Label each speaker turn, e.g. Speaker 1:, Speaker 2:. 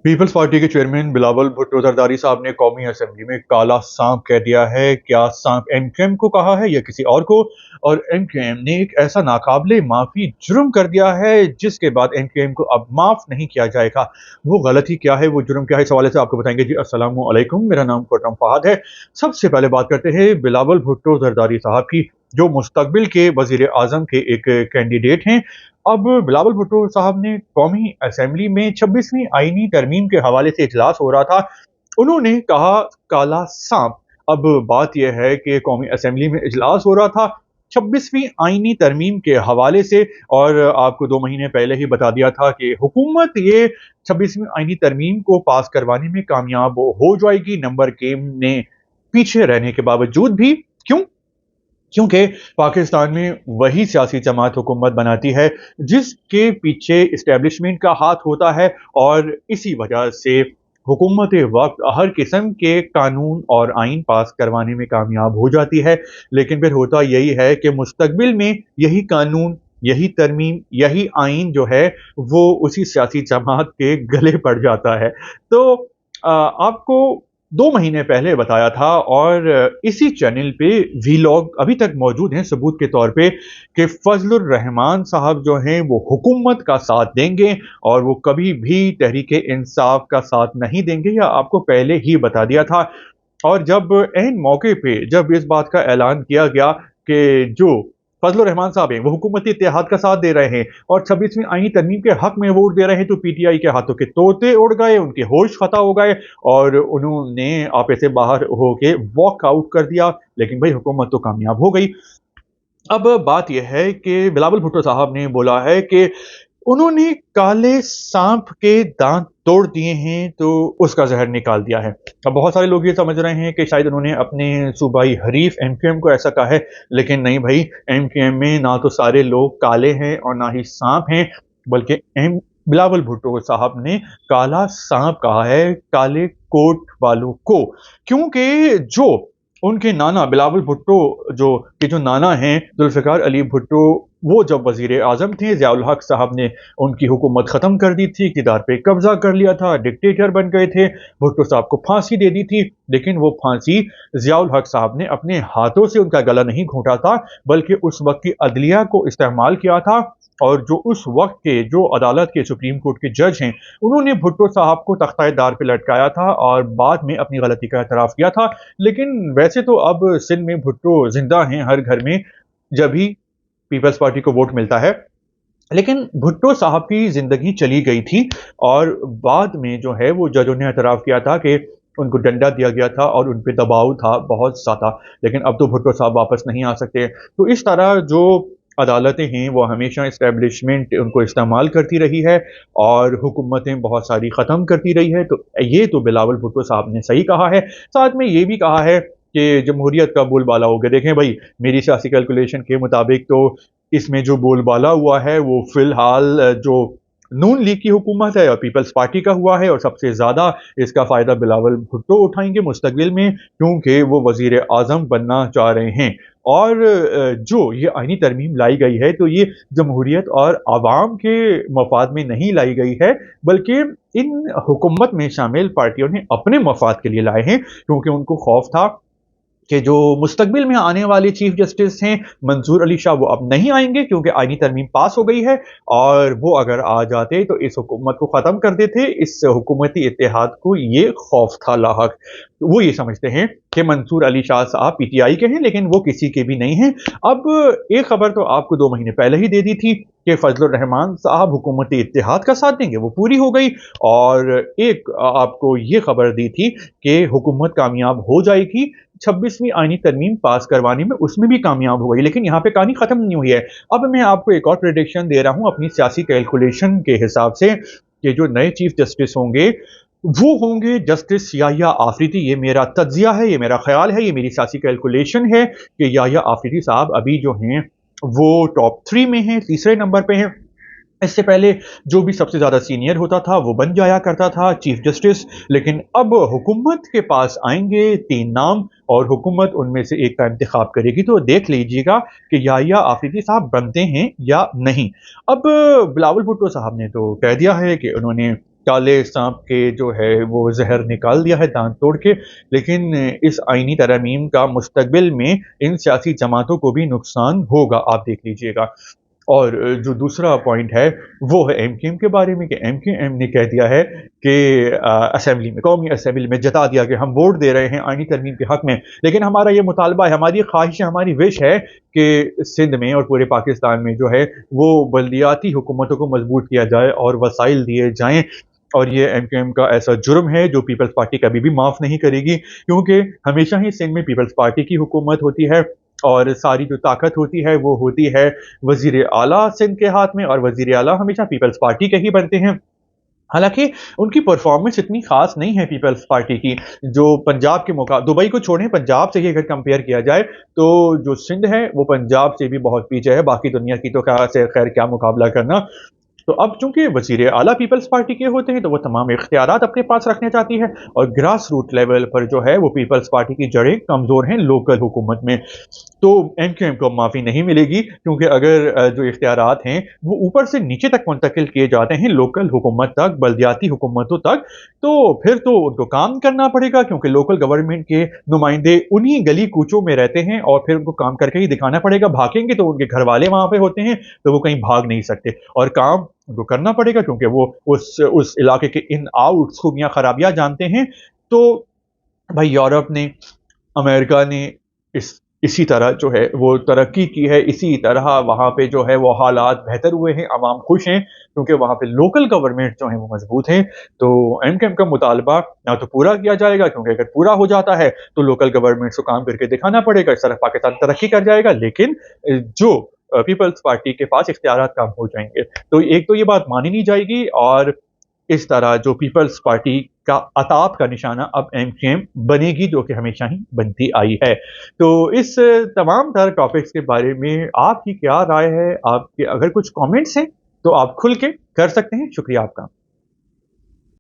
Speaker 1: Peoples party के chairman Bilawal Bhutto Zardari साहब ने कौमी असेंबली में काला सांप कह दिया है। क्या सांप एमक्यूएम को कहा है या किसी और को? और एमक्यूएम ने एक ऐसा नाकाबिले माफी जुर्म कर दिया है जिसके बाद एमक्यूएम को अब माफ नहीं किया जाएगा। वो गलती क्या है, वो जुर्म क्या है, इस हवाले से आपको बताएंगे जी। अस्सलाम वालेकुम, मेरा नाम खुर्रम फहाद है। सबसे पहले बात करते हैं बिलावल भुट्टो जरदारी साहब की, जो मुस्तकबिल के वजीर आजम के एक कैंडिडेट हैं। अब बिलावल भुट्टो साहब ने कौमी असेंबली में 26वीं आईनी तरमीम के हवाले से इजलास हो रहा था। उन्होंने कहा काला सांप। अब बात यह है कि कौमी असेंबली में इजलास हो रहा था 26वीं आईनी तरमीम के हवाले से, और आपको 2 महीने पहले ही बता दिया था कि हुकूमत ये 26वीं आईनी तरमीम को पास करवाने में कामयाब हो जाएगी, नंबर गेम ने पीछे रहने के बावजूद भी। क्यों? क्योंकि पाकिस्तान में वही सियासी जमात हुकूमत बनाती है जिसके पीछे इस्टेब्लिशमेंट का हाथ होता है, और इसी वजह से हुकूमत वक्त हर किस्म के कानून और आइन पास करवाने में कामयाब हो जाती है। लेकिन फिर होता यही है कि मुस्तकबिल में यही कानून, यही तरमीम, यही आइन जो है वो उसी सियासी जमात के गले पड़ जाता है। तो आपको 2 महीने पहले बताया था, और इसी चैनल पे वीलॉग अभी तक मौजूद हैं सबूत के तौर पे कि फजलुर रहमान साहब जो हैं वो हुकूमत का साथ देंगे और वो कभी भी तहरीक इंसाफ का साथ नहीं देंगे, या आपको पहले ही बता दिया था। और जब ऐन मौके पे जब इस बात का ऐलान किया गया कि जो फजलुर रहमान साहब हैं वो हुकूमती इत्तेहाद का साथ दे रहे हैं और 26वीं आईनी तरमीम के हक में वोट दे रहे हैं, तो पीटीआई के हाथों के तोते उड़ गए, उनके होश खता हो गए और उन्होंने आपे से बाहर होके वॉक आउट कर दिया। लेकिन भाई हुकूमत तो कामयाब हो गई। अब बात यह है कि बिलावल भुट्टो साहब ने बोला है कि उन्होंने काले सांप के दांत तोड़ दिए हैं, तो उसका जहर निकाल दिया है। अब बहुत सारे लोग ये समझ रहे हैं कि शायद उन्होंने अपने सूबाई हरीफ एमक्यूएम को ऐसा कहा है, लेकिन नहीं भाई, एमक्यूएम में ना तो सारे लोग काले हैं और ना ही सांप हैं, बल्कि एम बिलावल भुट्टो साहब ने काला सांप कहा है काले कोट वालों को। क्योंकि जो उनके नाना बिलावल भुट्टो जो नाना हैं जुल्फ़िकार अली भुट्टो, वो जब वजीर आजम थे, ज़ियाउल हक साहब ने उनकी हुकूमत ख़त्म कर दी थी, इक़्तिदार पे कब्जा कर लिया था, डिक्टेटर बन गए थे, भुट्टो साहब को फांसी दे दी थी। लेकिन वो फांसी ज़ियाउल हक साहब ने अपने हाथों से उनका गला नहीं घोंटा था, बल्कि उस वक्त की अदलिया को इस्तेमाल किया था। और जो उस वक्त के जो अदालत के सुप्रीम कोर्ट के जज हैं, उन्होंने भुट्टो साहब को तख्ता दार पे लटकाया था और बाद में अपनी गलती का एतराफ़ किया था। लेकिन वैसे तो अब सिंध में भुट्टो जिंदा हैं हर घर में, जब भी पीपल्स पार्टी को वोट मिलता है। लेकिन भुट्टो साहब की जिंदगी चली गई थी, और बाद में जो है वो जजों ने एतराफ़ किया था कि उनको डंडा दिया गया था और उन पे दबाव था बहुत ज़्यादा। लेकिन अब तो भुट्टो साहब वापस नहीं आ सकते। तो इस तरह जो अदालतें हैं वो हमेशा इस्टेब्लिशमेंट उनको इस्तेमाल करती रही है और हुकूमतें बहुत सारी ख़त्म करती रही है। तो ये तो बिलावल भुट्टो साहब ने सही कहा है। साथ में ये भी कहा है कि जमहूरियत का बोलबाला हो गया। देखें भाई, मेरी सियासी कैलकुलेशन के मुताबिक तो इसमें जो बोलबाला हुआ है वो फ़िलहाल जो नून लीग की हुकूमत है और पीपल्स पार्टी का हुआ है, और सबसे ज़्यादा इसका फ़ायदा बिलावल भुट्टो उठाएंगे मुस्तकबिल में, क्योंकि वो वज़ीर आज़म बनना चाह रहे हैं। और जो ये आईनी तरमीम लाई गई है, तो ये जमहूरियत और आवाम के मफाद में नहीं लाई गई है, बल्कि इन हुकूमत में शामिल पार्टियों ने अपने मफाद के लिए लाए हैं, क्योंकि उनको खौफ था कि जो मुस्तकबिल में आने वाले चीफ जस्टिस हैं मंसूर अली शाह, वो अब नहीं आएंगे क्योंकि आईनी तरमीम पास हो गई है, और वो अगर आ जाते तो इस हुकूमत को ख़त्म कर देते। इस हुकूमती इत्तेहाद को ये खौफ था लाहक। वो ये समझते हैं कि मंसूर अली शाह साहब पीटीआई के हैं, लेकिन वो किसी के भी नहीं हैं। अब एक खबर तो आपको 2 महीने पहले ही दे दी थी कि फजलुर रहमान साहब हुकूमती इत्तेहाद का साथ देंगे, वो पूरी हो गई। और एक आपको ये खबर दी थी कि हुकूमत कामयाब हो जाएगी 26वीं आईनी तरमीम पास करवाने में, उसमें भी कामयाब हो गई। लेकिन यहाँ पे कहानी खत्म नहीं हुई है। अब मैं आपको एक और प्रेडिक्शन दे रहा हूँ अपनी सियासी कैलकुलेशन के हिसाब से कि जो नए चीफ जस्टिस होंगे वो होंगे जस्टिस याह्या आफरीदी। ये मेरा तज्जिया है, ये मेरा ख्याल है, ये मेरी सियासी कैलकुलेशन है कि याह्या आफरीदी साहब अभी जो हैं वो टॉप 3 में हैं, तीसरे नंबर पे हैं। इससे पहले जो भी सबसे ज़्यादा सीनियर होता था वो बन जाया करता था चीफ जस्टिस। लेकिन अब हुकूमत के पास आएंगे 3 नाम और हुकूमत उनमें से एक का इंतखाब करेगी, तो देख लीजिएगा कि याह्या आफरीदी साहब बनते हैं या नहीं। अब बिलावल भुट्टो साहब ने तो कह दिया है कि उन्होंने काले सांप के जो है वो ज़हर निकाल दिया है दाँत तोड़ के, लेकिन इस आईनी तरमीम का मुस्तक़बिल में इन सियासी जमातों को भी नुकसान होगा, आप देख लीजिएगा। और जो दूसरा पॉइंट है, वो है एमकेएम के बारे में कि एमकेएम ने कह दिया है कि असेंबली में, कौमी असेंबली में जता दिया कि हम वोट दे रहे हैं आईनी तरमीम के हक़ में, लेकिन हमारा ये मुतालबा है, हमारी ख़्वाहिश है, हमारी विश है कि सिंध में और पूरे पाकिस्तान में जो है, वो बल्दियाती हुकूमतों को मज़बूत किया जाए और वसाइल दिए जाएँ। और ये एमकेएम का ऐसा जुर्म है जो पीपल्स पार्टी कभी भी माफ़ नहीं करेगी, क्योंकि हमेशा ही सिंध में पीपल्स पार्टी की हुकूमत होती है और सारी जो ताकत होती है वो होती है वज़ीर आला सिंध के हाथ में, और वज़ीर आला हमेशा पीपल्स पार्टी के ही बनते हैं। हालाँकि उनकी परफ़ॉर्मेंस इतनी ख़ास नहीं है पीपल्स पार्टी की, जो पंजाब के दुबई को छोड़ें, पंजाब से ही अगर कंपेयर किया जाए, तो जो सिंध है वो पंजाब से भी बहुत पीछे है, बाकी दुनिया की तो ख़ैर क्या मुकाबला करना। तो अब चूँकि वज़ीर आला पीपल्स पार्टी के होते हैं, तो वो तमाम इख्तियारात अपने पास रखना चाहती है, और ग्रास रूट लेवल पर जो है वो पीपल्स पार्टी की जड़ें कमज़ोर हैं लोकल हुकूमत में। तो एमकेएम को माफ़ी नहीं मिलेगी, क्योंकि अगर जो इख्तियारात हैं वो ऊपर से नीचे तक मुंतकिल किए जाते हैं लोकल हुकूमत तक, बल्दियाती हुकूमतों तक, तो फिर तो उनको काम करना पड़ेगा, क्योंकि लोकल गवर्नमेंट के नुमाइंदे उन्हीं गली कूचों में रहते हैं और फिर उनको काम करके ही दिखाना पड़ेगा। भागेंगे तो उनके घर वाले वहाँ पे होते हैं, तो वो कहीं भाग नहीं सकते, और काम उनको करना पड़ेगा, क्योंकि वो उस इलाके के इन आउट्स खूबियाँ खराबियाँ जानते हैं। तो भाई यूरोप ने, अमेरिका ने इसी तरह जो है वो तरक्की की है, इसी तरह वहाँ पे जो है वो हालात बेहतर हुए हैं, अवाम खुश हैं, क्योंकि वहाँ पे लोकल गवर्नमेंट जो है वो मजबूत हैं। तो एमकेएम का मुतालबा ना तो पूरा किया जाएगा, क्योंकि अगर पूरा हो जाता है तो लोकल गवर्नमेंट्स को काम करके दिखाना पड़ेगा, इस तरह पाकिस्तान तरक्की कर जाएगा, लेकिन जो पीपल्स पार्टी के पास इख्तियारात कम हो जाएंगे। तो एक तो ये बात मानी नहीं जाएगी, और इस तरह जो पीपल्स पार्टी का अताप का निशाना अब एमकेएम बनेगी, जो कि हमेशा ही बनती आई है। तो इस तमाम तरह टॉपिक्स के बारे में आपकी क्या राय है? आपके अगर कुछ कमेंट्स हैं तो आप खुल के कर सकते हैं। शुक्रिया आपका।